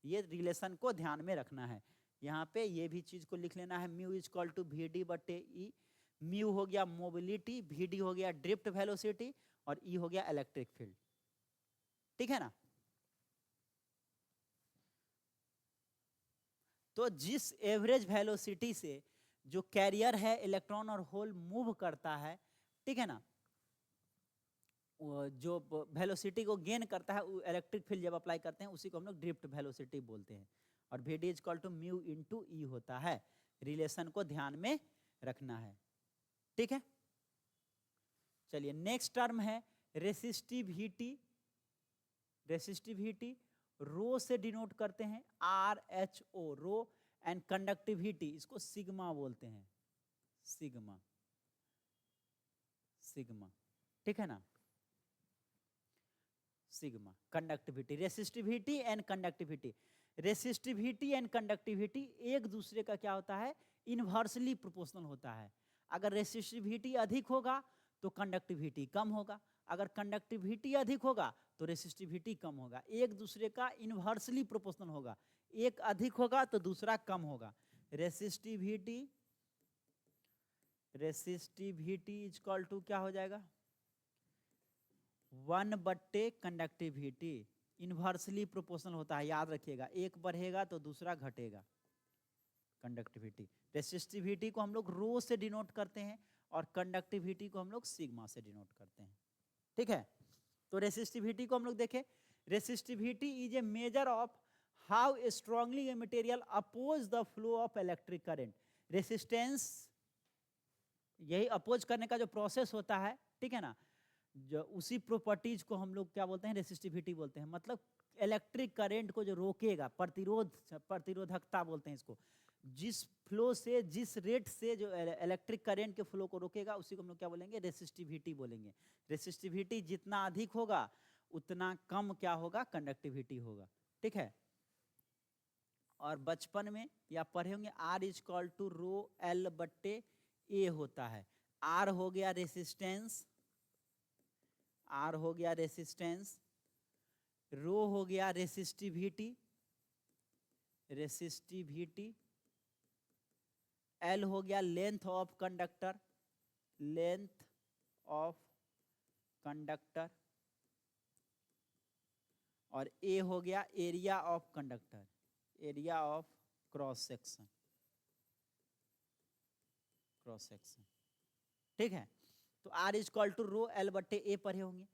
ये रिलेशन को ध्यान में रखना है, यहाँ पे ये भी चीज को लिख लेना है, mu is equal to V D बटे ई। म्यू हो गया मोबिलिटी, वी डी हो गया ड्रिफ्ट वेलोसिटी और ई हो गया इलेक्ट्रिक फील्ड। ठीक है ना। तो जिस एवरेज वेलोसिटी से जो कैरियर है इलेक्ट्रॉन और होल मूव करता है, ठीक है ना, जो वेलोसिटी को गेन करता है इलेक्ट्रिक फील्ड जब अप्लाई करते हैं उसी को हम लोग ड्रिफ्ट वेलोसिटी बोलते हैं। और V D is equal to mu into E होता है। रिलेशन को ध्यान में रखना है। ठीक है, चलिए नेक्स्ट टर्म है रेसिस्टिविटी। रेसिस्टिविटी रो से डिनोट करते हैं, R H O, rho. And conductivity इसको सिग्मा बोलते हैं, सिग्मा, सिग्मा। ठीक है ना, sigma conductivity, resistivity and conductivity. Resistivity and conductivity एक दूसरे का क्या होता है, इनवर्सली प्रोपोर्शनल होता है। अगर रेसिस्टिविटी अधिक होगा तो कंडक्टिविटी कम होगा, अगर कंडक्टिविटी अधिक होगा तो रेसिस्टिविटी कम होगा। एक दूसरे का इनवर्सली प्रोपोर्शनल होगा, एक अधिक होगा तो दूसरा कम होगा। Resistivity, resistivity is equal to क्या हो जाएगा, 1/, कंडक्टिविटी इनवर्सली प्रोपोर्शनल होता है, याद रखिएगा, एक बढ़ेगा तो दूसरा घटेगा। कंडक्टिविटी, रेसिस्टिविटी को हम लोग रो से डिनोट करते हैं और कंडक्टिविटी को हम लोग सिग्मा से डिनोट करते हैं। ठीक है, तो रेसिस्टिविटी को हम लोग देखें, resistivity is a measure of how strongly a material oppose the flow of electric current. Resistance, यही अपोज करने का जो प्रोसेस होता है, ठीक है ना, जो उसी प्रॉपर्टीज को हम लोग क्या बोलते हैं, रेसिस्टिविटी बोलते हैं। मतलब इलेक्ट्रिक करंट को जो रोकेगा, प्रतिरोधकता बोलते हैं इसको। जिस फ्लो से, जिस रेट से जो इलेक्ट्रिक करंट के फ्लो को रोकेगा उसी को हम लोग क्या बोलेंगे, रेसिस्टिविटी बोलेंगे। रेसिस्टिविटी जितना अधिक होगा उतना कम क्या होगा, कंडक्टिविटी होगा। ठीक है, और बचपन में या पढ़े होंगे R is equal to rho L बट्टे ए होता है। आर हो गया रेसिस्टेंस, आर हो गया रेसिस्टेंस, रो हो गया रेसिस्टिविटी, रेसिस्टिविटी, एल हो गया length of conductor, length of conductor, और ए हो गया area of conductor, area of cross section, cross section. ठीक है, तो R is equal to rho L बट्टे ए पढ़े होंगे।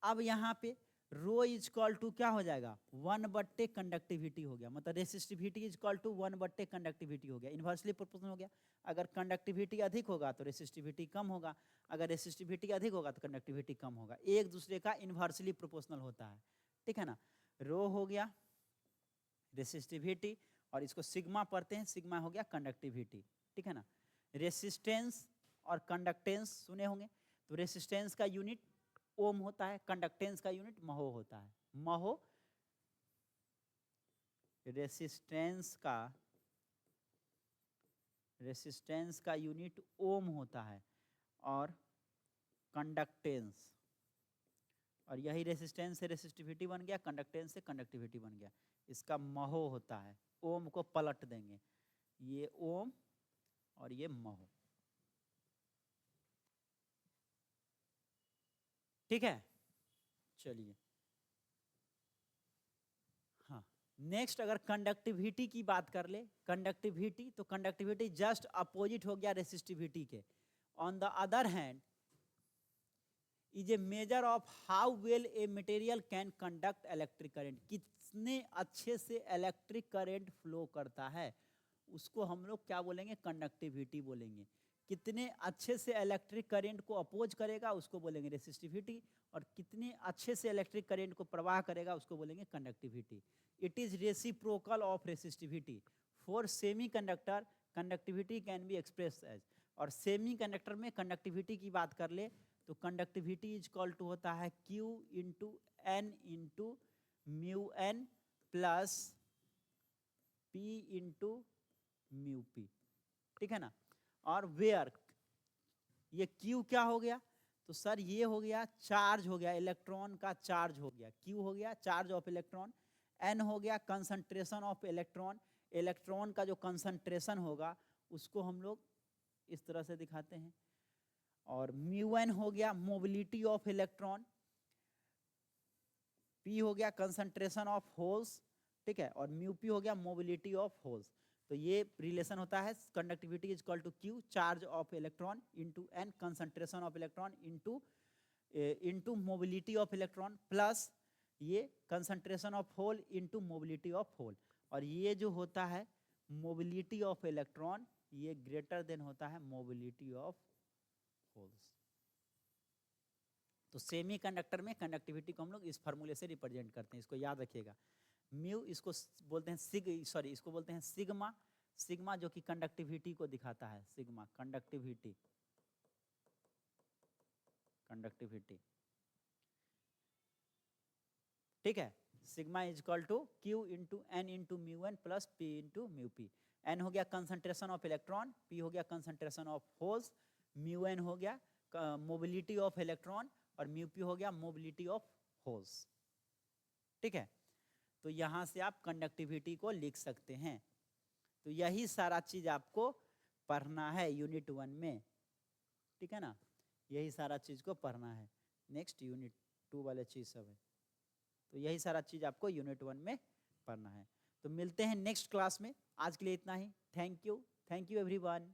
अब यहाँ पे रो इज इक्वल टू क्या हो जाएगा, 1/, कंडक्टिविटी हो गया, मतलब resistivity is equal to 1/, conductivity हो गया, इनवर्सली प्रोपोर्शनल हो गया। अगर कंडक्टिविटी अधिक होगा तो रेसिस्टिविटी कम होगा, अगर रेसिस्टिविटी अधिक होगा तो कंडक्टिविटी कम होगा। एक दूसरे का इनवर्सली प्रोपोर्शनल होता है। ठीक है ना, रो हो गया रेसिस्टिविटी और इसको सिग्मा पढ़ते हैं, सिग्मा हो गया कंडक्टिविटी। ठीक है ना, रेसिस्टेंस और कंडक्टेंस सुने होंगे, तो रेसिस्टेंस का यूनिट ओम होता है, कंडक्टेंस का यूनिट महो होता है। महो, रेसिस्टेंस का यूनिट ओम होता है, और कंडक्टेंस, और यही रेसिस्टेंस से रेसिस्टिविटी बन गया, कंडक्टेंस से कंडक्टिविटी बन गया, इसका महो होता है। ओम को पलट देंगे, ये ओम और ये महो। ठीक है, चलिए, हाँ नेक्स्ट अगर कंडक्टिविटी की बात कर ले, कंडक्टिविटी, तो कंडक्टिविटी जस्ट अपोजिट हो गया रेसिस्टिविटी के। On the other hand is a measure of how well a material can conduct electric current. कितने अच्छे से इलेक्ट्रिक करंट फ्लो करता है उसको हम लोग क्या बोलेंगे, कंडक्टिविटी बोलेंगे। कितने अच्छे से इलेक्ट्रिक करंट को अपोज करेगा उसको बोलेंगे रेसिस्टिविटी, और कितने अच्छे से इलेक्ट्रिक करंट को प्रवाह करेगा उसको बोलेंगे conductivity. It is reciprocal of resistivity. For semi conductor conductivity can be express as, और सेमी कंडक्टर में कंडक्टिविटी की बात कर ले तो कंडक्टिविटी इज इक्वल टू होता है Q into N into mu N plus P into mu P, ठीक है ना। और वेयर ये Q क्या हो गया, तो सर ये हो गया चार्ज हो गया, इलेक्ट्रॉन का चार्ज हो गया, Q हो गया चार्ज ऑफ इलेक्ट्रॉन, N हो गया कंसंट्रेशन ऑफ इलेक्ट्रॉन, इलेक्ट्रॉन का जो कंसंट्रेशन होगा उसको हम लोग इस तरह से दिखाते हैं, और म्यू एन हो गया मोबिलिटी ऑफ इलेक्ट्रॉन, P हो गया कंसंट्रेशन ऑफ होल्स, ठीक है, और म्यू पी हो गया मोबिलिटी ऑफ होल्स। तो ये रिलेशन होता है conductivity is equal to Q charge of electron into N concentration of electron into mobility of electron plus ये concentration of hole into mobility of hole, और ये जो होता है मोबिलिटी ऑफ इलेक्ट्रॉन ये ग्रेटर देन होता है मोबिलिटी ऑफ होल्स। तो सेमी कंडक्टर में कंडक्टिविटी को हम लोग इस फार्मूले से रिप्रेजेंट करते हैं, इसको याद रखिएगा। म्यू इसको बोलते हैं इसको बोलते हैं सिग्मा, सिग्मा जो कि कंडक्टिविटी को दिखाता है, सिग्मा कंडक्टिविटी, कंडक्टिविटी, ठीक है। Sigma is equal to Q into N into mu N plus P into mu P. N हो गया कंसंट्रेशन ऑफ इलेक्ट्रॉन, P हो गया concentration of holes, mu N हो गया मोबिलिटी ऑफ इलेक्ट्रॉन, और mu P हो गया मोबिलिटी ऑफ होल्स, ठीक है। तो यहाँ से आप कंडक्टिविटी को लिख सकते हैं। तो यही सारा चीज आपको पढ़ना है यूनिट 1 में, ठीक है ना, यही सारा चीज को पढ़ना है। नेक्स्ट यूनिट 2 वाले चीज सब है, तो यही सारा चीज आपको यूनिट 1 में पढ़ना है। तो मिलते हैं नेक्स्ट क्लास में, आज के लिए इतना ही। Thank you everyone.